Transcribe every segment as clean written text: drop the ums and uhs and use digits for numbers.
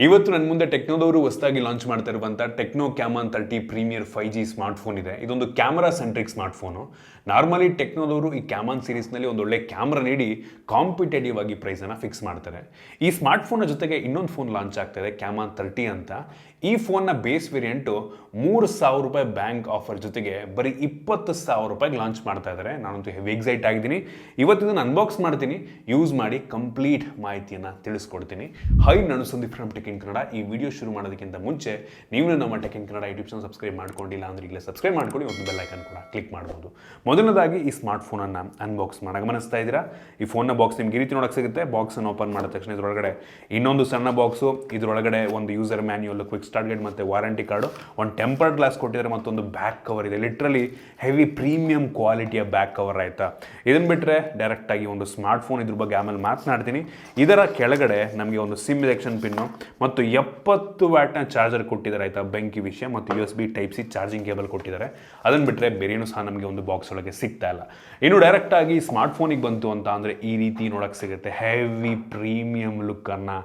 ಇವತ್ತು ನನ್ನ ಮುಂದೆ ಟೆಕ್ನೋದವರು ಹೊಸದಾಗಿ ಲಾಂಚ್ ಮಾಡ್ತಾ ಇರುವಂಥ ಟೆಕ್ನೋ ಕ್ಯಾಮನ್ 30 ಪ್ರೀಮಿಯರ್ 5G ಸ್ಮಾರ್ಟ್ಫೋನ್ ಇದೆ. ಇದೊಂದು ಕ್ಯಾಮರಾ ಸೆಂಟ್ರಿಕ್ ಸ್ಮಾರ್ಟ್ಫೋನು. ನಾರ್ಮಲಿ ಟೆಕ್ನೋದವರು ಈ ಕ್ಯಾಮನ್ ಸೀರೀಸ್ನಲ್ಲಿ ಒಂದು ಒಳ್ಳೆ ಕ್ಯಾಮ್ರಾ ನೀಡಿ ಕಾಂಪಿಟೇಟಿವ್ ಆಗಿ ಪ್ರೈಸನ್ನು ಫಿಕ್ಸ್ ಮಾಡ್ತಾರೆ. ಈ ಸ್ಮಾರ್ಟ್ಫೋನ್ನ ಜೊತೆಗೆ ಇನ್ನೊಂದು ಫೋನ್ ಲಾಂಚ್ ಆಗ್ತಾಯಿದೆ, ಕ್ಯಾಮನ್ 30 ಅಂತ. ಈ ಫೋನ್ನ ಬೇಸ್ ವೇರಿಯಂಟು ₹3,000 ಬ್ಯಾಂಕ್ ಆಫರ್ ಜೊತೆಗೆ ಬರೀ ₹20,000 ಲಾಂಚ್ ಮಾಡ್ತಾ ಇದ್ದಾರೆ. ನಾನಂತೂ ಹೆವಿ ಎಕ್ಸೈಟ್ ಆಗಿದ್ದೀನಿ. ಇವತ್ತಿನ ಅನ್ಬಾಕ್ಸ್ ಮಾಡ್ತೀನಿ, ಯೂಸ್ ಮಾಡಿ ಕಂಪ್ಲೀಟ್ ಮಾಹಿತಿಯನ್ನು ತಿಳಿಸ್ಕೊಡ್ತೀನಿ. ಹೈ, ನಾನು Sandeep from tech in Kannada. ಈ ವಿಡಿಯೋ ಶುರು ಮಾಡೋದಕ್ಕಿಂತ ಮುಂಚೆ ನೀವು ನಮ್ಮ tech in Kannada YouTube channel subscribe ಮಾಡ್ಕೊಂಡಿಲ್ಲ ಅಂದರೆ ಈಗಲೇ ಸಬ್ಸ್ಕ್ರೈಬ್ ಮಾಡ್ಕೊಂಡು ಒಂದು ಬೆಲ್ ಐಕನ್ ಕೂಡ ಕ್ಲಿಕ್ ಮಾಡ್ಬೋದು. ಮೊದಲನೇದಾಗಿ ಈ ಸ್ಮಾರ್ಟ್ ಫೋನನ್ನು ಅನ್ಬಾಕ್ಸ್ ಮಾಡೋ ಗಮನಿಸ್ತಾ ಇದ್ದೀರಾ. ಈ ಫೋನ್ನ ಬಾಕ್ಸ್ ನಿಮ್ಗೆ ಈ ರೀತಿ ನೋಡೋಕೆ ಸಿಗುತ್ತೆ. ಬಾಕ್ಸನ್ನು ಓಪನ್ ಮಾಡಿದ ತಕ್ಷಣ ಇದರೊಳಗಡೆ ಇನ್ನೊಂದು ಸಣ್ಣ ಬಾಕ್ಸು, ಇದರೊಳಗಡೆ ಒಂದು user manual, quick start guide ಮತ್ತು ವಾರಂಟಿ ಕಾರ್ಡು, ಒಂದು ಟೆಂಪರ್ಡ್ ಗ್ಲಾಸ್ ಕೊಟ್ಟಿದ್ದಾರೆ, ಮತ್ತೊಂದು ಬ್ಯಾಕ್ ಕವರ್ ಇದೆ. ಲಿಟ್ರಲಿ ಹೆವಿ ಪ್ರೀಮಿಯಂ ಕ್ವಾಲಿಟಿಯ ಬ್ಯಾಕ್ ಕವರ್ ಆಯಿತಾ. ಇದನ್ನು ಬಿಟ್ಟರೆ ಡೈರೆಕ್ಟಾಗಿ ಒಂದು ಸ್ಮಾರ್ಟ್ ಫೋನ್, ಇದ್ರ ಬಗ್ಗೆ ಆಮೇಲೆ ಮಾತನಾಡ್ತೀನಿ. ಇದರ ಕೆಳಗಡೆ ನಮಗೆ ಒಂದು ಸಿಮ್ ಎಜೆಕ್ಷನ್ ಪಿನ್ನು ಮತ್ತು 70 ವ್ಯಾಟ್ನ ಚಾರ್ಜರ್ ಕೊಟ್ಟಿದ್ದಾರೆ ಆಯಿತಾ, ಬೆಂಕಿ ವಿಷಯ, ಮತ್ತು USB Type-C ಚಾರ್ಜಿಂಗ್ ಕೇಬಲ್ ಕೊಟ್ಟಿದ್ದಾರೆ. ಅದನ್ನು ಬಿಟ್ಟರೆ ಬೇರೇನೂ ಸಹ ನಮಗೆ ಒಂದು ಬಾಕ್ಸ್ ಒಳಗೆ ಸಿಗ್ತಾ ಇಲ್ಲ. ಇನ್ನು ಡೈರೆಕ್ಟಾಗಿ ಸ್ಮಾರ್ಟ್ ಫೋನಿಗೆ ಬಂತು ಅಂತ ಅಂದರೆ ಈ ರೀತಿ ನೋಡೋಕ್ಕೆ ಸಿಗುತ್ತೆ. ಹೆವಿ ಪ್ರೀಮಿಯಂ ಲುಕ್ಕನ್ನು,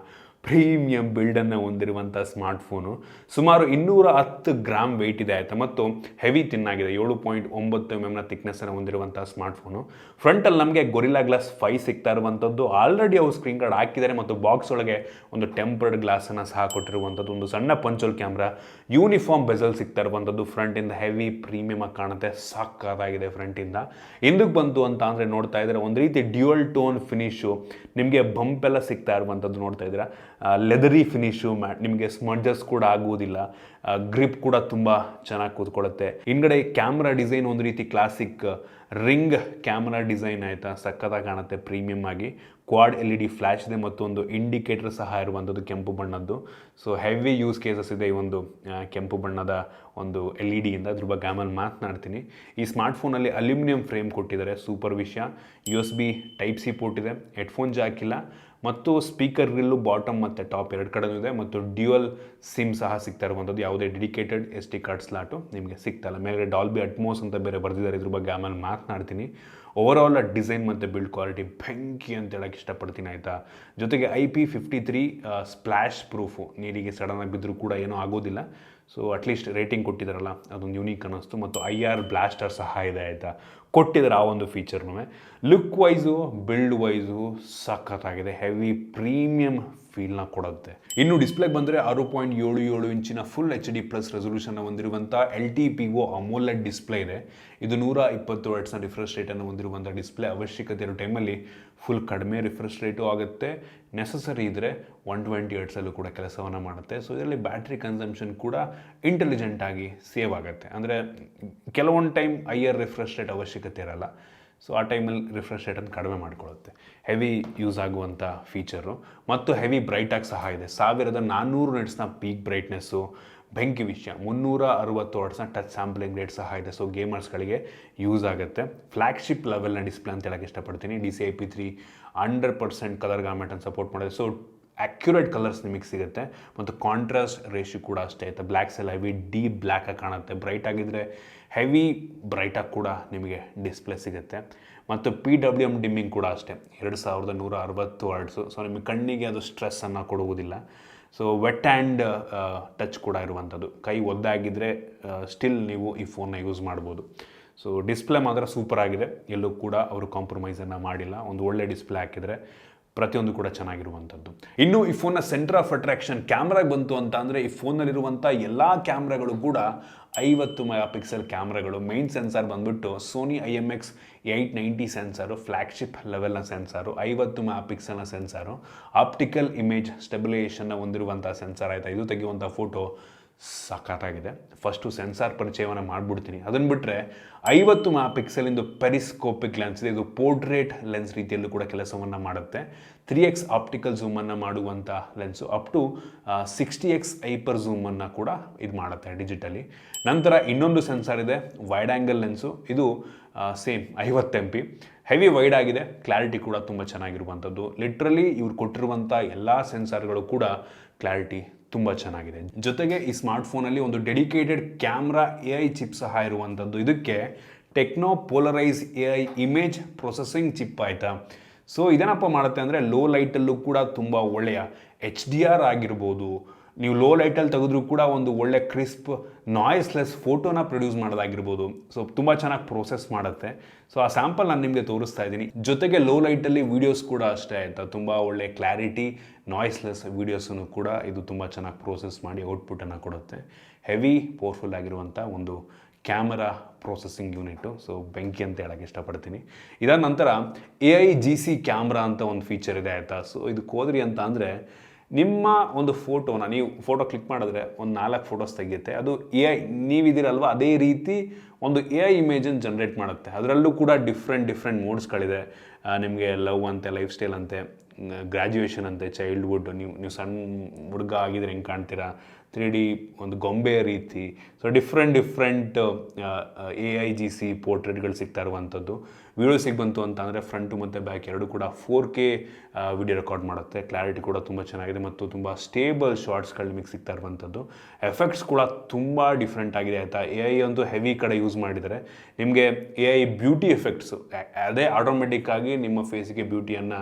ಪ್ರೀಮಿಯಂ ಬಿಲ್ಡನ್ನು ಹೊಂದಿರುವಂಥ ಸ್ಮಾರ್ಟ್ಫೋನು. ಸುಮಾರು 210 ಗ್ರಾಮ್ ವೆಯ್ಟ್ ಇದೆ ಆಯಿತಾ, ಮತ್ತು ಹೆವಿ ತಿನ್ನಾಗಿದೆ. 7.9 mm ಥಿಕ್ನೆಸ್ಸನ್ನು ಹೊಂದಿರುವಂಥ ಸ್ಮಾರ್ಟ್ಫೋನು. ಫ್ರಂಟಲ್ಲಿ ನಮಗೆ ಗೊರಿಲ್ಲಾ ಗ್ಲಾಸ್ 5 ಸಿಗ್ತಾ ಇರುವಂಥದ್ದು. ಆಲ್ರೆಡಿ ಅವ್ರು ಸ್ಕ್ರೀನ್ ಕಾರ್ಡ್ ಹಾಕಿದ್ದಾರೆ, ಮತ್ತು ಬಾಕ್ಸ್ ಒಳಗೆ ಒಂದು ಟೆಂಪರ್ಡ್ ಗ್ಲಾಸನ್ನು ಸಹ ಕೊಟ್ಟಿರುವಂಥದ್ದು. ಒಂದು ಸಣ್ಣ ಪಂಚೋಲ್ ಕ್ಯಾಮ್ರಾ, ಯೂನಿಫಾರ್ಮ್ ಬೆಸಲ್ ಸಿಗ್ತಾ ಇರುವಂಥದ್ದು. ಫ್ರಂಟಿಂದ ಹೆವಿ ಪ್ರೀಮಿಯಮ್ ಆಗಿ ಕಾಣುತ್ತೆ, ಸಾಕಾಗಿದೆ ಫ್ರಂಟಿಂದ. ಹಿಂದಕ್ಕೆ ಬಂತು ಅಂತ ಅಂದರೆ ನೋಡ್ತಾ ಇದ್ದಾರೆ ಒಂದು ರೀತಿ ಡ್ಯುಯಲ್ ಟೋನ್ ಫಿನಿಶು, ನಿಮಗೆ ಬಂಪೆಲ್ಲ ಸಿಗ್ತಾ ಇರುವಂಥದ್ದು ನೋಡ್ತಾ ಇದ್ದೀರಾ. ಲೆದರಿ ಫಿನಿಶು, ನಿಮಗೆ ಸ್ಮಡ್ಜಸ್ ಕೂಡ ಆಗುವುದಿಲ್ಲ. ಗ್ರಿಪ್ ಕೂಡ ತುಂಬ ಚೆನ್ನಾಗಿ ಕೂತ್ಕೊಳ್ಳುತ್ತೆ. ಹಿಂದ್ಗಡೆ ಕ್ಯಾಮ್ರಾ ಡಿಸೈನ್ ಒಂದು ರೀತಿ ಕ್ಲಾಸಿಕ್ ರಿಂಗ್ ಕ್ಯಾಮ್ರಾ ಡಿಸೈನ್ ಆಯಿತಾ, ಸಕ್ಕತ್ತಾಗಿ ಕಾಣುತ್ತೆ ಪ್ರೀಮಿಯಮ್ ಆಗಿ. ಕ್ವಾಡ್ LED ಫ್ಲ್ಯಾಶ್ ಇದೆ, ಮತ್ತು ಒಂದು ಇಂಡಿಕೇಟರ್ ಸಹ ಇರುವಂಥದ್ದು ಕೆಂಪು ಬಣ್ಣದ್ದು. ಸೊ ಹೆವಿ ಯೂಸ್ ಕೇಸಸ್ ಇದೆ ಈ ಒಂದು ಕೆಂಪು ಬಣ್ಣದ ಒಂದು LED-ಯಿಂದ. ಅದ್ರ ಬಗ್ಗೆ ಆಮೇಲೆ ಮಾತನಾಡ್ತೀನಿ. ಈ ಸ್ಮಾರ್ಟ್ಫೋನಲ್ಲಿ ಅಲ್ಯೂಮಿನಿಯಂ ಫ್ರೇಮ್ ಕೊಟ್ಟಿದ್ದಾರೆ, ಸೂಪರ್ ವಿಷಯ. USB Type-C ಪೋರ್ಟ್ ಇದೆ, ಹೆಡ್ಫೋನ್ ಜಾಕ್ ಇಲ್ಲ, ಮತ್ತು ಸ್ಪೀಕರ್ ಗ್ರಿಲ್ಲು ಬಾಟಮ್ ಮತ್ತು ಟಾಪ್ ಎರಡು ಕಡೆನೂ ಇದೆ, ಮತ್ತು ಡ್ಯುಯಲ್ ಸಿಮ್ ಸಹ ಸಿಗ್ತಾ ಇರುವಂಥದ್ದು. ಯಾವುದೇ ಡೆಡಿಕೇಟೆಡ್ SD ಕಾರ್ಡ್ ಸ್ಲಾಟು ನಿಮಗೆ ಸಿಗ್ತಾಯಿಲ್ಲ. ಮೇಲ್ಗಡೆ ಡಾಲ್ಬಿ ಅಟ್ಮೋಸ್ ಅಂತ ಬೇರೆ ಬರೆದಿದ್ದಾರೆ, ಇದ್ರ ಬಗ್ಗೆ ಆಮೇಲೆ ಮಾತನಾಡ್ತೀನಿ. ಓವರಾಲ್ ಡಿಸೈನ್ ಮತ್ತು ಬಿಲ್ಡ್ ಕ್ವಾಲಿಟಿ ಬೆಂಕಿ ಅಂತ ಹೇಳೋಕ್ಕೆ ಇಷ್ಟಪಡ್ತೀನಿ ಆಯಿತಾ. ಜೊತೆಗೆ IP53 ಸ್ಪ್ಲ್ಯಾಶ್ ಪ್ರೂಫು, ನೀರಿಗೆ ಸಡನ್ನಾಗಿ ಬಿದ್ದರೂ ಕೂಡ ಏನೂ ಆಗೋದಿಲ್ಲ. ಸೊ ಅಟ್ಲೀಸ್ಟ್ ರೇಟಿಂಗ್ ಕೊಟ್ಟಿದ್ದಾರಲ್ಲ, ಅದೊಂದು ಯೂನಿಕ್ ಅನ್ನಿಸ್ತು. ಮತ್ತು IR ಬ್ಲಾಸ್ಟರ್ ಸಹ ಇದೆ ಆಯಿತಾ, ಕೊಟ್ಟಿದ್ದಾರೆ ಆ ಒಂದು ಫೀಚರ್ನೂ. ಲುಕ್ ವೈಸು, ಬಿಲ್ಡ್ ವೈಸು ಸಖತ್ತಾಗಿದೆ. ಹೆವಿ ಪ್ರೀಮಿಯಂ ಫೀಲ್ನ ಕೊಡುತ್ತೆ. ಇನ್ನು ಡಿಸ್ಪ್ಲೇಗೆ ಬಂದರೆ 6.77 ಇಂಚಿನ ಫುಲ್ HD+ ರೆಸೊಲ್ಯೂಷನ್ನ ಹೊಂದಿರುವಂಥ LTPO AMOLED ಡಿಸ್ಪ್ಲೇ ಇದೆ. ಇದು 120 Hz ರಿಫ್ರೆಶ್ ರೇಟನ್ನು ಹೊಂದಿರುವಂಥ ಡಿಸ್ಪ್ಲೇ. ಅವಶ್ಯಕತೆ ಇರೋ ಟೈಮಲ್ಲಿ ಫುಲ್ ಕಡಿಮೆ ರಿಫ್ರೆಶ್ ರೇಟು ಆಗುತ್ತೆ, ನೆಸಸರಿ ಇದ್ದರೆ 120 Hz ಕೂಡ ಕೆಲಸವನ್ನು ಮಾಡುತ್ತೆ. ಸೊ ಇದರಲ್ಲಿ ಬ್ಯಾಟ್ರಿ ಕನ್ಸಂಪ್ಷನ್ ಕೂಡ ಇಂಟೆಲಿಜೆಂಟಾಗಿ ಸೇವ್ ಆಗುತ್ತೆ. ಅಂದರೆ ಕೆಲವೊಂದು ಟೈಮ್ IR ರಿಫ್ರೆಶ್ ರೇಟ್ ಅವಶ್ಯಕತೆ ಇರಲ್ಲ, ಸೊ ಆ ಟೈಮಲ್ಲಿ ರಿಫ್ರೆಶ್ ರೇಟನ್ನು ಕಡಿಮೆ ಮಾಡಿಕೊಳ್ಳುತ್ತೆ. ಹೆವಿ ಯೂಸ್ ಆಗುವಂಥ ಫೀಚರು, ಮತ್ತು ಹೆವಿ ಬ್ರೈಟಾಗಿ ಸಹ ಇದೆ. 1400 ನಿಟ್ಸ್ನ ಪೀಕ್ ಬ್ರೈಟ್ನೆಸ್ಸು, ಬೆಂಕಿ ವಿಷಯ. 360 Hz ಟಚ್ ಸ್ಯಾಂಪ್ಲಿಂಗ್ ರೇಟ್ ಸಹ ಇದೆ. ಸೊ ಗೇಮರ್ಸ್ಗಳಿಗೆ ಯೂಸ್ ಆಗುತ್ತೆ. ಫ್ಲ್ಯಾಗ್ಶಿಪ್ ಲೆವೆಲ್ನ ಡಿಸ್ಪ್ಲೇ ಅಂತ ಹೇಳಕ್ಕೆ ಇಷ್ಟಪಡ್ತೀನಿ. DCI-P3 100% ಕಲರ್ ಗಾರ್ಮೆಂಟನ್ನು ಸಪೋರ್ಟ್ ಮಾಡಿದೆ. ಸೊ ಆ್ಯಕ್ಯುರೇಟ್ ಕಲರ್ಸ್ ನಿಮಗೆ ಸಿಗುತ್ತೆ, ಮತ್ತು ಕಾಂಟ್ರಾಸ್ಟ್ ರೇಷಿಯೋ ಕೂಡ ಅಷ್ಟೇ ಆಯಿತಾ. ಬ್ಲ್ಯಾಕ್ಸ್ ಎಲ್ಲ ಹೆವಿ ಡೀಪ್ ಬ್ಲ್ಯಾಕಾಗಿ ಕಾಣುತ್ತೆ. ಬ್ರೈಟ್ ಆಗಿದ್ದರೆ ಹೆವಿ ಬ್ರೈಟಾಗಿ ಕೂಡ ನಿಮಗೆ ಡಿಸ್ಪ್ಲೇ ಸಿಗುತ್ತೆ. ಮತ್ತು PWM ಡಿಮ್ಮಿಂಗ್ ಕೂಡ ಅಷ್ಟೇ, 2160 Hz. ಸೊ ನಿಮಗೆ ಕಣ್ಣಿಗೆ ಅದು ಸ್ಟ್ರೆಸ್ಸನ್ನು ಕೊಡುವುದಿಲ್ಲ. ಸೊ ವೆಟ್ ಆ್ಯಂಡ್ ಟಚ್ ಕೂಡ ಇರುವಂಥದ್ದು. ಕೈ ಒದ್ದಾಗಿದ್ದರೆ ಸ್ಟಿಲ್ ನೀವು ಈ ಫೋನ್ನ ಯೂಸ್ ಮಾಡ್ಬೋದು. ಸೊ ಡಿಸ್ಪ್ಲೇ ಮಾತ್ರ ಸೂಪರ್ ಆಗಿದೆ, ಎಲ್ಲೂ ಕೂಡ ಅವರು ಕಾಂಪ್ರಮೈಸನ್ನು ಮಾಡಿಲ್ಲ. ಒಂದು ಒಳ್ಳೆ ಡಿಸ್ಪ್ಲೇ ಹಾಕಿದರೆ ಪ್ರತಿಯೊಂದು ಕೂಡ ಚೆನ್ನಾಗಿರುವಂಥದ್ದು. ಇನ್ನು ಈ ಫೋನ್ನ ಸೆಂಟರ್ ಆಫ್ ಅಟ್ರಾಕ್ಷನ್ ಕ್ಯಾಮ್ರಾಗೆ ಬಂತು ಅಂತ ಅಂದರೆ, ಈ ಫೋನ್ನಲ್ಲಿರುವಂಥ ಎಲ್ಲ ಕ್ಯಾಮ್ರಾಗಳು ಕೂಡ 50 ಮೆಗಾಪಿಕ್ಸೆಲ್ ಕ್ಯಾಮ್ರಾಗಳು. ಮೈನ್ ಸೆನ್ಸಾರ್ ಬಂದುಬಿಟ್ಟು ಸೋನಿ IMX890 ಸೆನ್ಸಾರು, ಫ್ಲ್ಯಾಗ್ಶಿಪ್ ಲೆವೆಲ್ನ ಸೆನ್ಸಾರು, 50 ಮೆಗಾಪಿಕ್ಸೆಲ್ನ ಸೆನ್ಸಾರು, ಆಪ್ಟಿಕಲ್ ಇಮೇಜ್ ಸ್ಟೆಬಿಲೈಸೇಷನ್ನ ಹೊಂದಿರುವಂಥ ಸೆನ್ಸಾರ್ ಆಯಿತಾ. ಇದು ತೆಗೆಯುವಂಥ ಫೋಟೋ ಸಖತ್ತಾಗಿದೆ. ಫಸ್ಟು ಸೆನ್ಸಾರ್ ಪರಿಚಯವನ್ನು ಮಾಡಿಬಿಡ್ತೀನಿ. ಅದನ್ನು ಬಿಟ್ಟರೆ 50 ಮೆಗಾಪಿಕ್ಸೆಲಿಂದು ಪೆರಿಸ್ಕೋಪಿಕ್ ಲೆನ್ಸ್ ಇದೆ. ಇದು ಪೋರ್ಟ್ರೇಟ್ ಲೆನ್ಸ್ ರೀತಿಯಲ್ಲೂ ಕೂಡ ಕೆಲಸವನ್ನು ಮಾಡುತ್ತೆ. 3x ಆಪ್ಟಿಕಲ್ ಝೂಮನ್ನು ಮಾಡುವಂಥ lens, up to 60x hyper ಝೂಮನ್ನು ಕೂಡ ಇದು ಮಾಡುತ್ತೆ ಡಿಜಿಟಲಿ. ನಂತರ ಇನ್ನೊಂದು ಸೆನ್ಸಾರ್ ಇದೆ, ವೈಡ್ ಆ್ಯಂಗಲ್ ಲೆನ್ಸು. ಇದು ಸೇಮ್ 50 MP, ಹೆವಿ ವೈಡ್ ಆಗಿದೆ. ಕ್ಲಾರಿಟಿ ಕೂಡ ತುಂಬ ಚೆನ್ನಾಗಿರುವಂಥದ್ದು. ಲಿಟ್ರಲಿ ಇವ್ರು ಕೊಟ್ಟಿರುವಂಥ ಎಲ್ಲ ಸೆನ್ಸಾರ್ಗಳು ಕೂಡ ಕ್ಲಾರಿಟಿ ತುಂಬ ಚೆನ್ನಾಗಿದೆ. ಜೊತೆಗೆ ಈ ಸ್ಮಾರ್ಟ್ಫೋನಲ್ಲಿ ಒಂದು ಡೆಡಿಕೇಟೆಡ್ ಕ್ಯಾಮ್ರಾ AI ಚಿಪ್ ಸಹ ಇರುವಂಥದ್ದು. ಇದಕ್ಕೆ techno polarise AI image processing chip ಆಯಿತಾ. ಸೊ ಇದೇನಪ್ಪ ಮಾಡುತ್ತೆ ಅಂದರೆ ಲೋ ಲೈಟಲ್ಲೂ ಕೂಡ ತುಂಬ ಒಳ್ಳೆಯ HDR ಆಗಿರ್ಬೋದು, ನೀವು ಲೋ ಲೈಟಲ್ಲಿ ತೆಗೆದ್ರೂ ಕೂಡ ಒಂದು ಒಳ್ಳೆ ಕ್ರಿಸ್ಪ್ ನಾಯ್ಸ್ಲೆಸ್ ಫೋಟೋನ ಪ್ರೊಡ್ಯೂಸ್ ಮಾಡೋದಾಗಿರ್ಬೋದು. ಸೊ ತುಂಬ ಚೆನ್ನಾಗಿ ಪ್ರೋಸೆಸ್ ಮಾಡುತ್ತೆ. ಸೊ ಆ ಸ್ಯಾಂಪಲ್ ನಾನು ನಿಮಗೆ ತೋರಿಸ್ತಾ ಇದ್ದೀನಿ. ಜೊತೆಗೆ ಲೋ ಲೈಟಲ್ಲಿ ವೀಡಿಯೋಸ್ ಕೂಡ ಅಷ್ಟೇ ಆಯಿತಾ, ತುಂಬ ಒಳ್ಳೆ ಕ್ಲಾರಿಟಿ ನಾಯ್ಸ್ಲೆಸ್ ವೀಡಿಯೋಸನ್ನು ಕೂಡ ಇದು ತುಂಬ ಚೆನ್ನಾಗಿ ಪ್ರೋಸೆಸ್ ಮಾಡಿ ಔಟ್ಪುಟನ್ನು ಕೊಡುತ್ತೆ. ಹೆವಿ ಪವರ್ಫುಲ್ ಆಗಿರುವಂಥ ಒಂದು ಕ್ಯಾಮರಾ ಪ್ರೊಸೆಸಿಂಗ್ ಯೂನಿಟು. ಸೊ ಬೆಂಕಿ ಅಂತ ಹೇಳೋಕ್ಕೆ ಇಷ್ಟಪಡ್ತೀನಿ. ಇದಾದ ನಂತರ AIGC ಕ್ಯಾಮ್ರಾ ಅಂತ ಒಂದು ಫೀಚರ್ ಇದೆ ಆಯಿತಾ. ಸೊ ಇದಕ್ಕೆ ಹೋದ್ರಿ ಅಂತ ಅಂದರೆ ನಿಮ್ಮ ಒಂದು ಫೋಟೋನ ನೀವು ಫೋಟೋ ಕ್ಲಿಕ್ ಮಾಡಿದ್ರೆ ಒಂದು 4 ಫೋಟೋಸ್ ತೆಗೆಯುತ್ತೆ. ಅದು AI ನೀವಿದ್ದೀರಲ್ವ ಅದೇ ರೀತಿ ಒಂದು AI ಇಮೇಜನ್ನು ಜನ್ರೇಟ್ ಮಾಡುತ್ತೆ. ಅದರಲ್ಲೂ ಕೂಡ ಡಿಫ್ರೆಂಟ್ ಮೋಡ್ಸ್ಗಳಿದೆ. ನಿಮಗೆ ಲವ್ ಅಂತೆ, ಲೈಫ್ ಸ್ಟೈಲ್ ಅಂತೆ, ಗ್ರ್ಯಾಜುಯೇಷನ್ ಅಂತೆ, ಚೈಲ್ಡ್ಹುಡ್, ನೀವು ಸಣ್ಣ ಹುಡುಗ ಆಗಿದ್ರೆ ಹೆಂಗೆ ಕಾಣ್ತೀರಾ, 3D ಒಂದು ಗೊಂಬೆ ರೀತಿ. ಸೊ ಡಿಫ್ರೆಂಟ್ AIGC ಪೋರ್ಟ್ರೇಟ್ಗಳು ಸಿಗ್ತಾ ಇರುವಂಥದ್ದು. ವೀಡಿಯೋಸಿಗೆ ಬಂತು ಅಂತ ಅಂದರೆ ಫ್ರಂಟು ಮತ್ತು ಬ್ಯಾಕ್ ಎರಡು ಕೂಡ 4K ವಿಡಿಯೋ ರೆಕಾರ್ಡ್ ಮಾಡುತ್ತೆ. ಕ್ಲಾರಿಟಿ ಕೂಡ ತುಂಬ ಚೆನ್ನಾಗಿದೆ ಮತ್ತು ತುಂಬ ಸ್ಟೇಬಲ್ ಶಾರ್ಟ್ಸ್ಗಳು ನಿಮಗೆ ಸಿಗ್ತಾ ಇರುವಂಥದ್ದು. ಎಫೆಕ್ಟ್ಸ್ ಕೂಡ ತುಂಬ ಡಿಫ್ರೆಂಟ್ ಆಗಿದೆ ಆಯಿತಾ. AI ಅಂತೂ ಹೆವಿ ಕಡೆ ಯೂಸ್ ಮಾಡಿದರೆ ನಿಮಗೆ AI ಬ್ಯೂಟಿ ಎಫೆಕ್ಟ್ಸು ಅದೇ ಆಟೋಮೆಟಿಕ್ಕಾಗಿ ನಿಮ್ಮ ಫೇಸಿಗೆ ಬ್ಯೂಟಿಯನ್ನು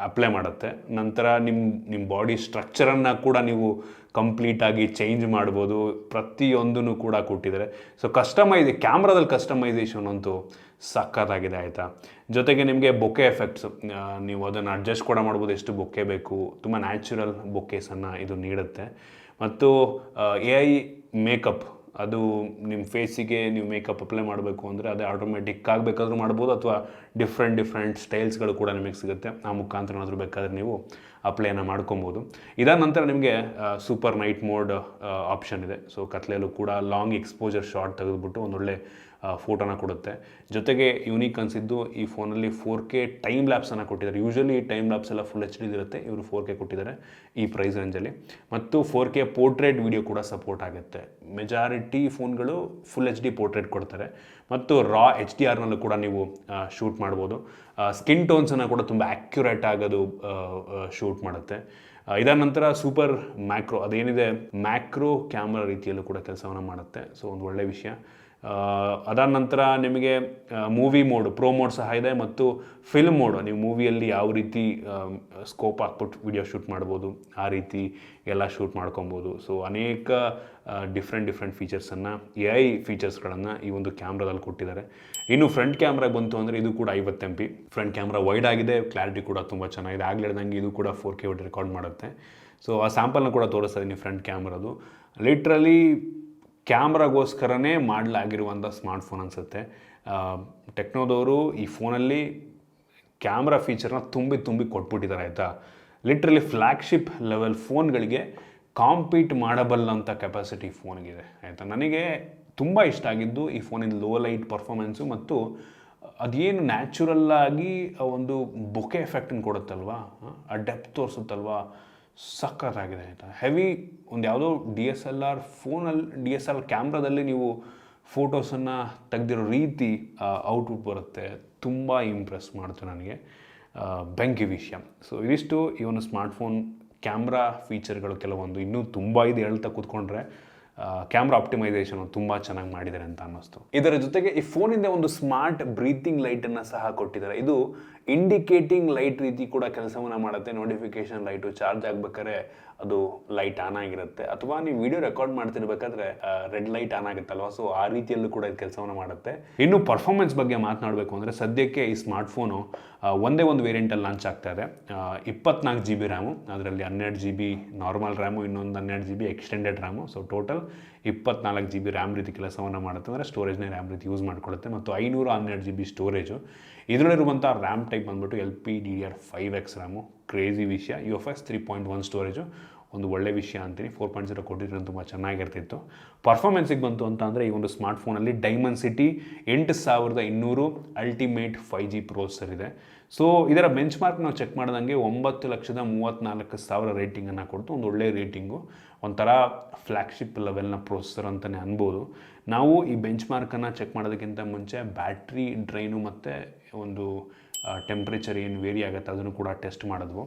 ಅಪ್ಲೈ ಮಾಡುತ್ತೆ. ನಂತರ ನಿಮ್ಮ ಬಾಡಿ ಸ್ಟ್ರಕ್ಚರನ್ನು ಕೂಡ ನೀವು ಕಂಪ್ಲೀಟಾಗಿ ಚೇಂಜ್ ಮಾಡ್ಬೋದು. ಪ್ರತಿಯೊಂದೂ ಕೂಡ ಕೊಟ್ಟಿದ್ದಾರೆ. ಸೊ ಕ್ಯಾಮ್ರಾದಲ್ಲಿ ಕಸ್ಟಮೈಸೇಷನ್ ಅಂತೂ ಸಕ್ಕತ್ತಾಗಿದೆ ಆಯಿತಾ. ಜೊತೆಗೆ ನಿಮಗೆ ಬೊಕೆ ಎಫೆಕ್ಟ್ಸು ನೀವು ಅದನ್ನು ಅಡ್ಜಸ್ಟ್ ಕೂಡ ಮಾಡ್ಬೋದು, ಎಷ್ಟು ಬೊಕ್ಕೆ ಬೇಕು. ತುಂಬ ನ್ಯಾಚುರಲ್ ಬೊಕೇಸನ್ನು ಇದು ನೀಡುತ್ತೆ. ಮತ್ತು AI ಮೇಕಪ್, ಅದು ನಿಮ್ಮ ಫೇಸಿಗೆ ನೀವು ಮೇಕಪ್ ಅಪ್ಲೈ ಮಾಡಬೇಕು ಅಂದರೆ ಅದೇ ಆಟೋಮೆಟಿಕ್ ಆಗಬೇಕಾದ್ರೂ ಮಾಡ್ಬೋದು, ಅಥವಾ ಡಿಫ್ರೆಂಟ್ ಸ್ಟೈಲ್ಸ್ಗಳು ಕೂಡ ನಿಮಗೆ ಸಿಗುತ್ತೆ. ಆ ಮುಖಾಂತರ ಏನಾದರೂ ಬೇಕಾದರೆ ನೀವು ಅಪ್ಲೈನ ಮಾಡ್ಕೊಬೋದು. ಇದಾದ ನಂತರ ನಿಮಗೆ ಸೂಪರ್ ನೈಟ್ ಮೋಡ್ ಆಪ್ಷನ್ ಇದೆ. ಸೊ ಕತ್ಲೆಯಲ್ಲೂ ಕೂಡ ಲಾಂಗ್ ಎಕ್ಸ್ಪೋಜರ್ ಶಾಟ್ ತೆಗೆದುಬಿಟ್ಟು ಒಂದೊಳ್ಳೆ ಫೋಟೋನ ಕೊಡುತ್ತೆ. ಜೊತೆಗೆ ಯೂನಿಕ್ ಅನಿಸಿದ್ದು ಈ ಫೋನಲ್ಲಿ 4K ಟೈಮ್ ಲ್ಯಾಪ್ಸನ್ನು ಕೊಟ್ಟಿದ್ದಾರೆ. ಯೂಶ್ವಲಿ ಟೈಮ್ ಲ್ಯಾಪ್ಸ್ ಎಲ್ಲ ಫುಲ್ HD ಇರುತ್ತೆ, ಇವರು 4K ಕೊಟ್ಟಿದ್ದಾರೆ ಈ ಪ್ರೈಸ್ ರೇಂಜಲ್ಲಿ. ಮತ್ತು 4K ಪೋರ್ಟ್ರೇಟ್ ವಿಡಿಯೋ ಕೂಡ ಸಪೋರ್ಟ್ ಆಗುತ್ತೆ. ಮೆಜಾರಿಟಿ ಫೋನ್ಗಳು ಫುಲ್ HD ಪೋರ್ಟ್ರೇಟ್ ಕೊಡ್ತಾರೆ. ಮತ್ತು ರಾ HDRನಲ್ಲೂ ಕೂಡ ನೀವು ಶೂಟ್ ಮಾಡ್ಬೋದು. ಸ್ಕಿನ್ ಟೋನ್ಸನ್ನು ಕೂಡ ತುಂಬ ಆ್ಯಕ್ಯುರೇಟ್ ಆಗೋದು ಶೂಟ್ ಮಾಡುತ್ತೆ. ಇದಾದ ನಂತರ ಸೂಪರ್ ಮ್ಯಾಕ್ರೋ, ಅದೇನಿದೆ ಮ್ಯಾಕ್ರೋ ಕ್ಯಾಮ್ರಾ ರೀತಿಯಲ್ಲೂ ಕೂಡ ಕೆಲಸವನ್ನು ಮಾಡುತ್ತೆ. ಸೊ ಒಂದು ಒಳ್ಳೆಯ ವಿಷಯ. ಅದಾದ ನಂತರ ನಿಮಗೆ ಮೂವಿ ಮೋಡ್, ಪ್ರೋ ಮೋಡ್ ಸಹ ಇದೆ. ಮತ್ತು ಫಿಲ್ಮ್ ಮೋಡ್, ನೀವು ಮೂವಿಯಲ್ಲಿ ಯಾವ ರೀತಿ ಸ್ಕೋಪ್ ಹಾಕ್ಬಿಟ್ಟು ವಿಡಿಯೋ ಶೂಟ್ ಮಾಡ್ಬೋದು, ಆ ರೀತಿ ಎಲ್ಲ ಶೂಟ್ ಮಾಡ್ಕೊಬೋದು. ಸೊ ಅನೇಕ ಡಿಫ್ರೆಂಟ್ ಫೀಚರ್ಸನ್ನು AI ಫೀಚರ್ಸ್ಗಳನ್ನು ಈ ಒಂದು ಕ್ಯಾಮ್ರಾದಲ್ಲಿ ಕೊಟ್ಟಿದ್ದಾರೆ. ಇನ್ನು ಫ್ರಂಟ್ ಕ್ಯಾಮ್ರಾಗೆ ಬಂತು ಅಂದರೆ ಇದು ಕೂಡ 50 MP ಫ್ರಂಟ್ ಕ್ಯಾಮ್ರಾ ವೈಡ್ ಆಗಿದೆ. ಕ್ಲಾರಿಟಿ ಕೂಡ ತುಂಬ ಚೆನ್ನಾಗಿದೆ. ಆಗ್ಲಿಡ್ದಂಗೆ ಇದು ಕೂಡ 4K ವಿಡಿಯೋ ರೆಕಾರ್ಡ್ ಮಾಡುತ್ತೆ. ಸೊ ಆ ಸ್ಯಾಂಪಲ್ನ ಕೂಡ ತೋರಿಸ್ತಾ ಇದ್ದೀನಿ ಫ್ರಂಟ್ ಕ್ಯಾಮ್ರಾದು. ಲಿಟ್ರಲಿ ಕ್ಯಾಮ್ರಾಗೋಸ್ಕರನೇ ಮಾಡಲಾಗಿರುವಂಥ ಸ್ಮಾರ್ಟ್ಫೋನ್ ಅನಿಸುತ್ತೆ. ಟೆಕ್ನೋದವರು ಈ ಫೋನಲ್ಲಿ ಕ್ಯಾಮ್ರಾ ಫೀಚರ್ನ ತುಂಬಿ ಕೊಟ್ಬಿಟ್ಟಿದ್ದಾರೆ ಆಯಿತಾ. ಲಿಟ್ರಲಿ ಫ್ಲ್ಯಾಗ್ಶಿಪ್ ಲೆವೆಲ್ ಫೋನ್ಗಳಿಗೆ ಕಾಂಪೀಟ್ ಮಾಡಬಲ್ಲಂಥ ಕೆಪಾಸಿಟಿ ಫೋನ್ಗಿದೆ ಆಯಿತಾ. ನನಗೆ ತುಂಬ ಇಷ್ಟ ಆಗಿದ್ದು ಈ ಫೋನಿನ ಲೋ ಲೈಟ್ ಪರ್ಫಾರ್ಮೆನ್ಸು ಮತ್ತು ಅದೇನು ನ್ಯಾಚುರಲ್ಲಾಗಿ ಒಂದು ಬೊಕೆ ಎಫೆಕ್ಟನ್ನು ಕೊಡುತ್ತಲ್ವ, ಆ ಡೆಪ್ತ್ ತೋರಿಸುತ್ತಲ್ವ, ಸಕ್ಕತ್ತಾಗಿದೆ ಆಯಿತಾ. ಹೆವಿ ಒಂದು ಯಾವುದೋ DSLR ಕ್ಯಾಮ್ರಾದಲ್ಲಿ ನೀವು ಫೋಟೋಸನ್ನು ತೆಗೆದಿರೋ ರೀತಿ ಔಟ್ಪುಟ್ ಬರುತ್ತೆ. ತುಂಬ ಇಂಪ್ರೆಸ್ ಮಾಡ್ತು ನನಗೆ. ಬೆಂಕಿ ವಿಷಯ. ಸೊ ಇದಿಷ್ಟು ಈ ಒಂದು ಸ್ಮಾರ್ಟ್ಫೋನ್ ಕ್ಯಾಮ್ರಾ ಫೀಚರ್ಗಳು ಕೆಲವೊಂದು. ಇನ್ನೂ ತುಂಬ ಇದೆ ಹೇಳ್ತಾ ಕೂತ್ಕೊಂಡ್ರೆ. ಕ್ಯಾಮ್ರಾ ಆಪ್ಟಿಮೈಸೇಷನ್ ತುಂಬ ಚೆನ್ನಾಗಿ ಮಾಡಿದ್ದಾರೆ ಅಂತ ಅನ್ನಿಸ್ತು. ಇದರ ಜೊತೆಗೆ ಈ ಫೋನಿಂದ ಒಂದು ಸ್ಮಾರ್ಟ್ ಬ್ರೀತಿಂಗ್ ಲೈಟನ್ನು ಸಹ ಕೊಟ್ಟಿದ್ದಾರೆ. ಇದು ಇಂಡಿಕೇಟಿಂಗ್ ಲೈಟ್ ರೀತಿ ಕೂಡ ಕೆಲಸವನ್ನು ಮಾಡುತ್ತೆ. ನೋಟಿಫಿಕೇಶನ್ ಲೈಟು ಚಾರ್ಜ್ ಆಗಬೇಕಾದ್ರೆ ಅದು ಲೈಟ್ ಆನ್ ಆಗಿರುತ್ತೆ, ಅಥವಾ ನೀವು ವಿಡಿಯೋ ರೆಕಾರ್ಡ್ ಮಾಡ್ತಿರ್ಬೇಕಾದ್ರೆ ರೆಡ್ ಲೈಟ್ ಆನ್ ಆಗುತ್ತಲ್ವ, ಸೊ ಆ ರೀತಿಯಲ್ಲೂ ಕೂಡ ಇದು ಕೆಲಸವನ್ನು ಮಾಡುತ್ತೆ. ಇನ್ನು ಪರ್ಫಾರ್ಮೆನ್ಸ್ ಬಗ್ಗೆ ಮಾತನಾಡಬೇಕು ಅಂದರೆ ಸದ್ಯಕ್ಕೆ ಈ ಸ್ಮಾರ್ಟ್ಫೋನು ಒಂದೇ ಒಂದು ವೇರಿಯಂಟಲ್ಲಿ ಲಾಂಚ್ ಆಗ್ತಾ ಇದೆ. 24 GB ರ್ಯಾಮು, ಅದರಲ್ಲಿ 12 GB ನಾರ್ಮಲ್ ರ್ಯಾಮು, ಇನ್ನೊಂದು 12 GB extended RAM. So total 24 GB RAM ರೀತಿ ಕೆಲಸವನ್ನು ಮಾಡುತ್ತೆ. ಅಂದರೆ ಸ್ಟೋರೇಜ್ನೇ ರ್ಯಾಮ್ ರೀತಿ ಯೂಸ್ ಮಾಡಿಕೊಳ್ಳುತ್ತೆ. ಮತ್ತು 512 GB ಸ್ಟೋರೇಜು. ಇದರಲ್ಲಿರುವಂಥ ರ್ಯಾಮ್ ಟೈಪ್ ಬಂದ್ಬಿಟ್ಟು LPDDR5X ರ್ಯಾಮು. ಕ್ರೇಜಿ ವಿಷಯ. UFS 3.1 storage. ಒಂದು ಒಳ್ಳೆ ವಿಷಯ ಅಂತೀನಿ. 4.0 ಕೊಟ್ಟಿದ್ರೆ ತುಂಬ ಚೆನ್ನಾಗಿರ್ತಿತ್ತು. ಪರ್ಫಾರ್ಮೆನ್ಸಿಗೆ ಬಂತು ಅಂತ ಅಂದರೆ ಈ ಒಂದು ಸ್ಮಾರ್ಟ್ಫೋನಲ್ಲಿ ಡೈಮೆನ್ಸಿಟಿ 8200 ಅಲ್ಟಿಮೇಟ್ 5G ಪ್ರೊಸೆಸರ್ ಇದೆ. ಸೊ ಇದರ ಬೆಂಚ್ ಮಾರ್ಕ್ ನಾವು ಚೆಕ್ ಮಾಡಿದಂಗೆ 9,34,000 ರೇಟಿಂಗನ್ನು ಕೊಡ್ತು. ಒಂದು ಒಳ್ಳೆಯ ರೇಟಿಂಗು. ಒಂಥರ ಫ್ಲ್ಯಾಗ್ಶಿಪ್ ಲೆವೆಲ್ನ ಪ್ರೊಸೆಸರ್ ಅಂತಲೇ ಅನ್ಬೋದು. ನಾವು ಈ ಬೆಂಚ್ ಮಾರ್ಕನ್ನು ಚೆಕ್ ಮಾಡೋದಕ್ಕಿಂತ ಮುಂಚೆ ಬ್ಯಾಟ್ರಿ ಡ್ರೈನು ಮತ್ತು ಒಂದು ಟೆಂಪ್ರೇಚರ್ ಏನು ವೇರಿ ಆಗುತ್ತೆ ಅದನ್ನು ಕೂಡ ಟೆಸ್ಟ್ ಮಾಡಿದ್ವು.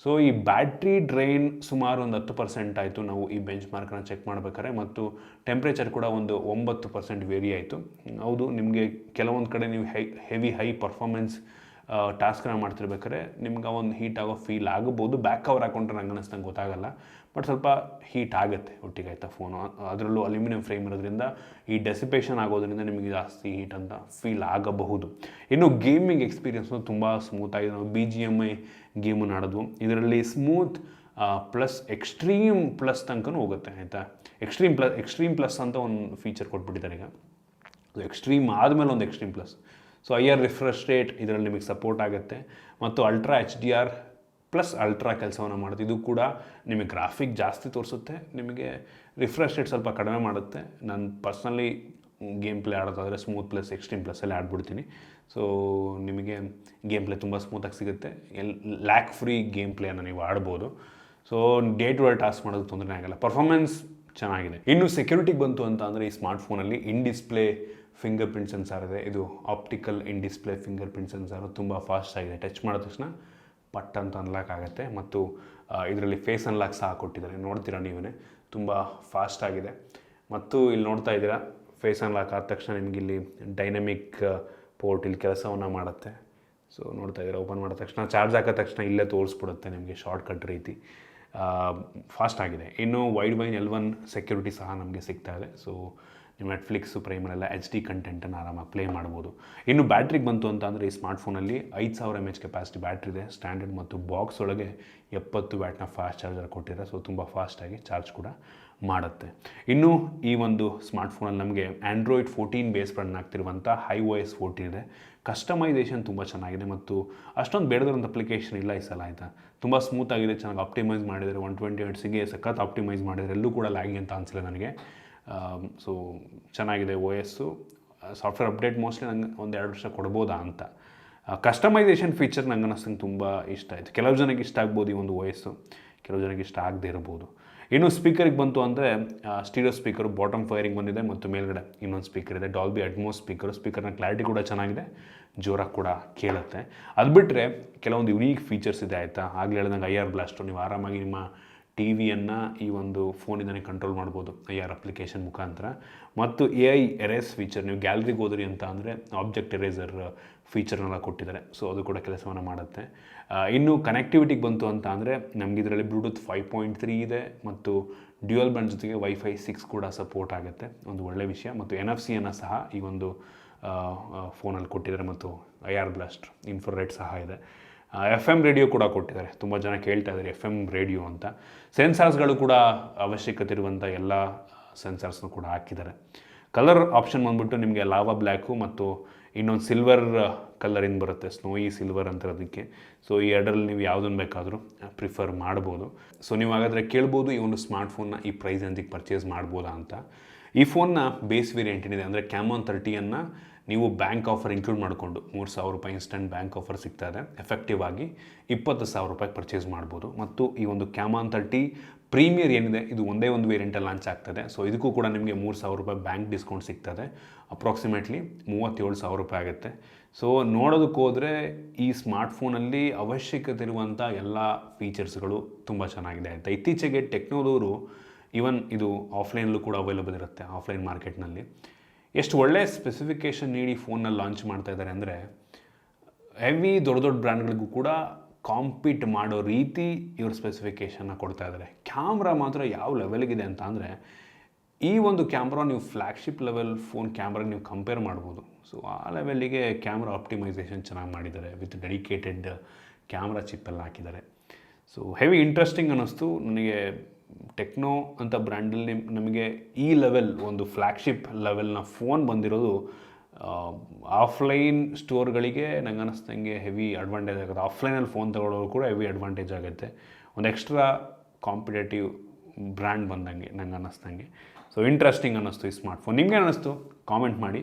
ಸೊ ಈ ಬ್ಯಾಟ್ರಿ ಡ್ರೈನ್ ಸುಮಾರು ಒಂದು 10% ಆಯಿತು ನಾವು ಈ ಬೆಂಚ್ ಮಾರ್ಕನ್ನು ಚೆಕ್ ಮಾಡ್ಬೇಕಾದ್ರೆ. ಮತ್ತು ಟೆಂಪ್ರೇಚರ್ ಕೂಡ ಒಂದು 9% ವೇರಿ ಆಯಿತು. ಹೌದು, ನಿಮಗೆ ಕೆಲವೊಂದು ಕಡೆ ನೀವು ಹೈ ಪರ್ಫಾರ್ಮೆನ್ಸ್ ಟಾಸ್ಕನ್ನ ಮಾಡ್ತಿರ್ಬೇಕಾದ್ರೆ ನಿಮ್ಗೆ ಒಂದು ಹೀಟ್ ಆಗೋ ಫೀಲ್ ಆಗಬಹುದು. ಬ್ಯಾಕ್ ಕವರ್ ಹಾಕೊಂಡ್ರೆ ನಂಗೆ ಅನ್ನಿಸ್ದಂಗೆ ಗೊತ್ತಾಗಲ್ಲ, ಬಟ್ ಸ್ವಲ್ಪ ಹೀಟ್ ಆಗುತ್ತೆ ಒಟ್ಟಿಗೆ ಆಯಿತಾ ಫೋನು. ಅದರಲ್ಲೂ ಅಲ್ಯೂಮಿನಿಯಂ ಫ್ರೇಮ್ ಇರೋದ್ರಿಂದ ಈ ಡೆಸಿಪೇಷನ್ ಆಗೋದ್ರಿಂದ ನಿಮಗೆ ಜಾಸ್ತಿ ಹೀಟ್ ಅಂತ ಫೀಲ್ ಆಗಬಹುದು. ಇನ್ನು ಗೇಮಿಂಗ್ ಎಕ್ಸ್ಪೀರಿಯನ್ಸ್ನು ತುಂಬ ಸ್ಮೂತಾಗಿದೆ. ನಾವು BGMI ಗೇಮನ್ನು ಆಡಿದ್ವು. ಇದರಲ್ಲಿ ಸ್ಮೂತ್ ಪ್ಲಸ್ ಎಕ್ಸ್ಟ್ರೀಮ್ ಪ್ಲಸ್ ತನಕನೂ ಹೋಗುತ್ತೆ ಆಯಿತಾ. ಎಕ್ಸ್ಟ್ರೀಮ್ ಪ್ಲಸ್ ಅಂತ ಒಂದು ಫೀಚರ್ ಕೊಟ್ಬಿಟ್ಟಿದ್ದಾರೆ ಈಗ. ಎಕ್ಸ್ಟ್ರೀಮ್ ಆದಮೇಲೆ ಒಂದು extreme plus. So higher refresh rate ಇದರಲ್ಲಿ ನಿಮಗೆ ಸಪೋರ್ಟ್ ಆಗುತ್ತೆ ಮತ್ತು ಅಲ್ಟ್ರಾ HDR ಪ್ಲಸ್ ಅಲ್ಟ್ರಾ ಕೆಲಸವನ್ನು ಮಾಡುತ್ತೆ. ಇದು ಕೂಡ ನಿಮಗೆ ಗ್ರಾಫಿಕ್ ಜಾಸ್ತಿ ತೋರಿಸುತ್ತೆ, ನಿಮಗೆ ರಿಫ್ರೆಶ್ ರೇಟ್ ಸ್ವಲ್ಪ ಕಡಿಮೆ ಮಾಡುತ್ತೆ. ನಾನು ಪರ್ಸ್ನಲಿ ಗೇಮ್ ಪ್ಲೇ ಆಡೋದಾದರೆ ಸ್ಮೂತ್ ಪ್ಲಸ್ ಎಕ್ಸ್ಟ್ರೀಮ್ ಪ್ಲಸ್ಸಲ್ಲಿ ಆಡ್ಬಿಡ್ತೀನಿ. ಸೊ ನಿಮಗೆ ಗೇಮ್ ಪ್ಲೇ ತುಂಬ ಸ್ಮೂತಾಗಿ ಸಿಗುತ್ತೆ. ಲ್ಯಾಕ್ ಫ್ರೀ ಗೇಮ್ ಪ್ಲೇಯನ್ನು ನೀವು ಆಡ್ಬೋದು. So day to day task ಮಾಡೋದು ತೊಂದರೆ ಆಗಲ್ಲ. ಪರ್ಫಾರ್ಮೆನ್ಸ್ ಚೆನ್ನಾಗಿದೆ. ಇನ್ನು ಸೆಕ್ಯೂರಿಟಿಗೆ ಬಂತು ಅಂತ ಅಂದರೆ ಈ ಸ್ಮಾರ್ಟ್ಫೋನಲ್ಲಿ in display finger print sensor ಇದೆ. ಇದು optical in display finger print sensor ತುಂಬ ಫಾಸ್ಟ್ ಆಗಿದೆ. ಟಚ್ ಮಾಡಿದ ತಕ್ಷಣ ಪಟ್ ಅಂತ ಅನ್ಲಾಕ್ ಆಗುತ್ತೆ ಮತ್ತು ಇದರಲ್ಲಿ ಫೇಸ್ ಅನ್ಲಾಕ್ ಸಹ ಕೊಟ್ಟಿದ್ದಾರೆ. ನೋಡ್ತೀರಾ ನೀವೇ, ತುಂಬ ಫಾಸ್ಟ್ ಆಗಿದೆ. ಮತ್ತು ಇಲ್ಲಿ ನೋಡ್ತಾ ಇದ್ದೀರಾ, ಫೇಸ್ ಅನ್ಲಾಕ್ ಆದ ತಕ್ಷಣ ನಿಮಗೆ ಇಲ್ಲಿ ಡೈನಮಿಕ್ ಪೋರ್ಟ್ ಇಲ್ಲಿ ಕೆಲಸವನ್ನು ಮಾಡುತ್ತೆ. ಸೊ ನೋಡ್ತಾ ಇದ್ದೀರಾ, ಓಪನ್ ಮಾಡಿದ ತಕ್ಷಣ ಚಾರ್ಜ್ ಹಾಕಿದ ತಕ್ಷಣ ಇಲ್ಲೇ ತೋರಿಸ್ಬಿಡುತ್ತೆ ನಿಮಗೆ ಶಾರ್ಟ್ಕಟ್ ರೀತಿ. ಫಾಸ್ಟ್ ಆಗಿದೆ. ಇನ್ನು ವೈಡ್ L1 ಸೆಕ್ಯೂರಿಟಿ ಸಹ ನಮಗೆ ಸಿಗ್ತಾ ಇದೆ. ಸೊ ನೀವು ನೆಟ್ಫ್ಲಿಕ್ಸು ಪ್ರೈಮರೆಲ್ಲ HD ಕಂಟೆಂಟನ್ನು ಆರಾಮಾಗಿ ಪ್ಲೇ ಮಾಡ್ಬೋದು. ಇನ್ನು ಬ್ಯಾಟ್ರಿಗೆ ಬಂತು ಅಂತ ಅಂದರೆ ಈ ಸ್ಮಾರ್ಟ್ಫೋನಲ್ಲಿ 5000 mAh ಕೆಪಾಸಿಟಿ ಬ್ಯಾಟ್ರಿ ಇದೆ. ಸ್ಟ್ಯಾಂಡರ್ಡ್ ಮತ್ತು ಬಾಕ್ಸ್ ಒಳಗೆ 70 ವ್ಯಾಟ್ನ ಫಾಸ್ಟ್ ಚಾರ್ಜರ್ ಕೊಟ್ಟಿದ್ದಾರೆ. ಸೊ ತುಂಬ ಫಾಸ್ಟಾಗಿ ಚಾರ್ಜ್ ಕೂಡ ಮಾಡುತ್ತೆ. ಇನ್ನು ಈ ಒಂದು ಸ್ಮಾರ್ಟ್ಫೋನಲ್ಲಿ ನಮಗೆ ಆ್ಯಂಡ್ರಾಯ್ಡ್ 14 ಬೇಸ್ ರನ್ ಆಗ್ತಿರುವಂಥ iOS 14 ಇದೆ. ಕಸ್ಟಮೈಸೇಷನ್ ತುಂಬ ಚೆನ್ನಾಗಿದೆ ಮತ್ತು ಅಷ್ಟೊಂದು ಬೇಡದಿರೋಂಥ ಅಪ್ಲಿಕೇಶನ್ ಇಲ್ಲ ಈ ಸಲ ಆಯಿತಾ. ತುಂಬ ಸ್ಮೂತಾಗಿದೆ, ಚೆನ್ನಾಗಿ ಆಪ್ಟಿಮೈಸ್ ಮಾಡಿದ್ದಾರೆ. 120 Hzಗೆ ಸಖತ್ ಆಪ್ಟಿಮೈಸ್ ಮಾಡಿದ್ದಾರೆ. ಎಲ್ಲೂ ಕೂಡ ಲ್ಯಾಗಿ ಅಂತ ಅನಿಸಿಲ್ಲ ನನಗೆ. ಸೊ ಚೆನ್ನಾಗಿದೆ OSು. ಸಾಫ್ಟ್ವೇರ್ ಅಪ್ಡೇಟ್ ಮೋಸ್ಟ್ಲಿ ನಂಗೆ ಒಂದು 2 ವರ್ಷ ಕೊಡ್ಬೋದಾ ಅಂತ. ಕಸ್ಟಮೈಸೇಷನ್ ಫೀಚರ್ ನಂಗೆ ಅನ್ನಿಸ್ತಂಗೆ ತುಂಬ ಇಷ್ಟ ಆಯಿತು. ಕೆಲವು ಜನಕ್ಕೆ ಇಷ್ಟ ಆಗ್ಬೋದು ಈ ಒಂದು OSು, ಕೆಲವು ಜನಕ್ಕೆ ಇಷ್ಟ ಆಗದೆ ಇರ್ಬೋದು. ಇನ್ನು ಸ್ಪೀಕರಿಗೆ ಬಂತು ಅಂದರೆ ಸ್ಟೀರಿಯೋ ಸ್ಪೀಕರು ಬಾಟಮ್ ಫೈರಿಂಗ್ ಬಂದಿದೆ ಮತ್ತು ಮೇಲ್ಗಡೆ ಇನ್ನೊಂದು ಸ್ಪೀಕರ್ ಇದೆ. Dolby Atmos speaker. ಸ್ಪೀಕರ್ನ ಕ್ಲಾರಿಟಿ ಕೂಡ ಚೆನ್ನಾಗಿದೆ, ಜೋರಾಗಿ ಕೂಡ ಕೇಳುತ್ತೆ. ಅದು ಬಿಟ್ಟರೆ ಕೆಲವೊಂದು ಯುನೀಕ್ ಫೀಚರ್ಸ್ ಇದೆ ಆಯಿತಾ. ಆಗಲೇ ಹೇಳ್ದಂಗೆ IR ಬ್ಲಾಸ್ಟು. ನೀವು ಆರಾಮಾಗಿ ನಿಮ್ಮ ಟಿವಿಯನ್ನು ಈ ಒಂದು ಫೋನಿಂದನೇ ಕಂಟ್ರೋಲ್ ಮಾಡ್ಬೋದು IR ಅಪ್ಲಿಕೇಶನ್ ಮುಖಾಂತರ. ಮತ್ತು AI ಎರೇಸ್ ಫೀಚರ್. ನೀವು ಗ್ಯಾಲರಿಗೆ ಹೋದ್ರಿ ಅಂತ ಅಂದರೆ ಆಬ್ಜೆಕ್ಟ್ ಎರೇಸರ್ ಫೀಚರ್ನೆಲ್ಲ ಕೊಟ್ಟಿದ್ದಾರೆ. ಸೊ ಅದು ಕೂಡ ಕೆಲಸವನ್ನು ಮಾಡುತ್ತೆ. ಇನ್ನು ಕನೆಕ್ಟಿವಿಟಿಗೆ ಬಂತು ಅಂತ ಅಂದರೆ ನಮಗೆ ಇದರಲ್ಲಿ ಬ್ಲೂಟೂತ್ 5.3 ಇದೆ ಮತ್ತು ಡ್ಯುಯಲ್ ಬ್ಯಾಂಡ್ ಜೊತೆಗೆ Wi-Fi 6 ಕೂಡ ಸಪೋರ್ಟ್ ಆಗುತ್ತೆ, ಒಂದು ಒಳ್ಳೆಯ ವಿಷಯ. ಮತ್ತು NFC ಸಹ ಈ ಒಂದು ಫೋನಲ್ಲಿ ಕೊಟ್ಟಿದ್ದಾರೆ ಮತ್ತು IR ಬ್ಲಾಸ್ಟ್ ಇನ್ಫ್ರಾರೆಡ್ ಸಹ ಇದೆ. FM ರೇಡಿಯೋ ಕೂಡ ಕೊಟ್ಟಿದ್ದಾರೆ. ತುಂಬ ಜನ ಕೇಳ್ತಾ ಇದ್ದಾರೆ FM ರೇಡಿಯೋ ಅಂತ. ಸೆನ್ಸಾರ್ಸ್ಗಳು ಕೂಡ ಅವಶ್ಯಕತೆ ಇರುವಂಥ ಎಲ್ಲ ಸೆನ್ಸಾರ್ಸ್ನು ಕೂಡ ಹಾಕಿದ್ದಾರೆ. ಕಲರ್ ಆಪ್ಷನ್ ಬಂದ್ಬಿಟ್ಟು ನಿಮಗೆ ಲಾವಾ ಬ್ಲ್ಯಾಕು ಮತ್ತು ಇನ್ನೊಂದು ಸಿಲ್ವರ್ ಕಲರಿಂದ ಬರುತ್ತೆ, ಸ್ನೋಯಿ ಸಿಲ್ವರ್ ಅಂತ ಅದಕ್ಕೆ. ಸೊ ಈ ಎರಡರಲ್ಲಿ ನೀವು ಯಾವುದನ್ನು ಬೇಕಾದರೂ ಪ್ರಿಫರ್ ಮಾಡ್ಬೋದು. ಸೊ ನೀವು ಹಾಗಾದರೆ ಕೇಳ್ಬೋದು ಈ ಒಂದು ಸ್ಮಾರ್ಟ್ಫೋನ್ನ ಈ ಪ್ರೈಸ್ ಎಂತಿಗೆ ಪರ್ಚೇಸ್ ಮಾಡ್ಬೋದಾ ಅಂತ. ಈ ಫೋನ್ನ ಬೇಸ್ ವೇರಿಯಂಟ್ ಏನಿದೆ ಅಂದರೆ ಕ್ಯಾಮನ್ 30 ನೀವು ಬ್ಯಾಂಕ್ ಆಫರ್ ಇನ್ಕ್ಲೂಡ್ ಮಾಡಿಕೊಂಡು 3000 ರೂಪಾಯಿ ಇನ್ಸ್ಟೆಂಟ್ ಬ್ಯಾಂಕ್ ಆಫರ್ ಸಿಗ್ತಾ ಇದೆ. ಎಫೆಕ್ಟಿವ್ ಆಗಿ 20,000 ರೂಪಾಯಿಗೆ ಪರ್ಚೇಸ್ ಮಾಡ್ಬೋದು. ಮತ್ತು ಈ ಒಂದು ಕ್ಯಾಮನ್ 30 ಪ್ರೀಮಿಯರ್ ಏನಿದೆ ಇದು ಒಂದೇ ಒಂದು ವೇರಿಯಂಟಲ್ಲಿ ಲಾಂಚ್ ಆಗ್ತದೆ. ಸೊ ಇದಕ್ಕೂ ಕೂಡ ನಿಮಗೆ 3,000 ರೂಪಾಯಿ ಬ್ಯಾಂಕ್ ಡಿಸ್ಕೌಂಟ್ ಸಿಗ್ತದೆ. ಅಪ್ರಾಕ್ಸಿಮೇಟ್ಲಿ 37,000 ರೂಪಾಯಿ ಆಗುತ್ತೆ. ಸೊ ನೋಡೋದಕ್ಕೆ ಹೋದರೆ ಈ ಸ್ಮಾರ್ಟ್ಫೋನಲ್ಲಿ ಅವಶ್ಯಕತೆ ಇರುವಂಥ ಎಲ್ಲ ಫೀಚರ್ಸ್ಗಳು ತುಂಬ ಚೆನ್ನಾಗಿದೆ ಆಯಿತಾ. ಇತ್ತೀಚೆಗೆ ಟೆಕ್ನೋದವರು ಈವನ್ ಇದು ಆಫ್ಲೈನಲ್ಲೂ ಕೂಡ ಅವೈಲೇಬಲ್ ಇರುತ್ತೆ, ಆಫ್ಲೈನ್ ಮಾರ್ಕೆಟ್ನಲ್ಲಿ. ಎಷ್ಟು ಒಳ್ಳೆಯ ಸ್ಪೆಸಿಫಿಕೇಷನ್ ನೀಡಿ ಫೋನಲ್ಲಿ ಲಾಂಚ್ ಮಾಡ್ತಾ ಇದ್ದಾರೆ ಅಂದರೆ ಹೆವಿ ದೊಡ್ಡ ಬ್ರ್ಯಾಂಡ್ಗಳಿಗೂ ಕೂಡ ಕಾಂಪೀಟ್ ಮಾಡೋ ರೀತಿ ಇವ್ರ ಸ್ಪೆಸಿಫಿಕೇಷನ್ನ ಕೊಡ್ತಾ ಇದ್ದಾರೆ. ಕ್ಯಾಮ್ರಾ ಮಾತ್ರ ಯಾವ ಲೆವೆಲ್ಗಿದೆ ಅಂತ ಅಂದರೆ ಈ ಒಂದು ಕ್ಯಾಮ್ರಾ ನೀವು ಫ್ಲ್ಯಾಗ್ಶಿಪ್ ಲೆವೆಲ್ ಫೋನ್ ಕ್ಯಾಮ್ರಾ ನೀವು ಕಂಪೇರ್ ಮಾಡ್ಬೋದು. ಸೊ ಆ ಲೆವೆಲ್ಲಿಗೆ ಕ್ಯಾಮ್ರಾ ಆಪ್ಟಿಮೈಸೇಷನ್ ಚೆನ್ನಾಗಿ ಮಾಡಿದ್ದಾರೆ. ವಿತ್ ಡೆಡಿಕೇಟೆಡ್ ಕ್ಯಾಮ್ರಾ ಚಿಪ್ಪೆಲ್ಲ ಹಾಕಿದ್ದಾರೆ. ಸೊ ಹೆವಿ ಇಂಟ್ರೆಸ್ಟಿಂಗ್ ಅನ್ನಿಸ್ತು ನನಗೆ. ಟೆಕ್ನೋ ಅಂತ ಬ್ರ್ಯಾಂಡಲ್ಲಿ ನಮಗೆ ಈ ಲೆವೆಲ್ ಒಂದು ಫ್ಲ್ಯಾಗ್ಶಿಪ್ ಲೆವೆಲ್ನ ಫೋನ್ ಬಂದಿರೋದು ಆಫ್ಲೈನ್ ಸ್ಟೋರ್ಗಳಿಗೆ ನಂಗೆ ಅನ್ನಿಸ್ದಂಗೆ ಹೆವಿ ಅಡ್ವಾಂಟೇಜ್ ಆಗುತ್ತೆ. ಆಫ್ಲೈನಲ್ಲಿ ಫೋನ್ ತೊಗೊಳ್ಳೋರು ಕೂಡ ಹೆವಿ ಅಡ್ವಾಂಟೇಜ್ ಆಗುತ್ತೆ. ಒಂದು ಎಕ್ಸ್ಟ್ರಾ ಕಾಂಪಿಟೇಟಿವ್ ಬ್ರ್ಯಾಂಡ್ ಬಂದಂಗೆ ನಂಗೆ ಅನ್ನಿಸ್ದಂಗೆ. ಸೊ ಇಂಟ್ರೆಸ್ಟಿಂಗ್ ಅನ್ನಿಸ್ತು ಈ ಸ್ಮಾರ್ಟ್ಫೋನ್. ನಿಮಗೆ ಅನ್ನಿಸ್ತು ಕಾಮೆಂಟ್ ಮಾಡಿ.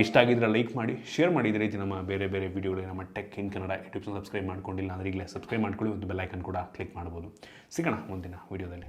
ಇಷ್ಟ ಆಗಿದ್ರೆ ಲೈಕ್ ಮಾಡಿ, ಶೇರ್ ಮಾಡಿ. ಇದೇ ರೀತಿ ನಮ್ಮ ಬೇರೆ ವಿಡಿಯೋಗಳಿಗೆ ನಮ್ಮ tech in Kannada YouTube subscribe ಮಾಡ್ಕೊಂಡಿಲ್ಲ ಅಂದರೆ ಈಗಲೇ ಸಬ್ಸ್ಕ್ರೈಬ್ ಮಾಡ್ಕೊಳ್ಳಿ ಮತ್ತು ಬೆಲ್ ಐಕನ್ ಕೂಡ ಕ್ಲಿಕ್ ಮಾಡ್ಬೋದು. ಸಿಗೋಣ ಮುಂದಿನ ವಿಡಿಯೋದಲ್ಲಿ.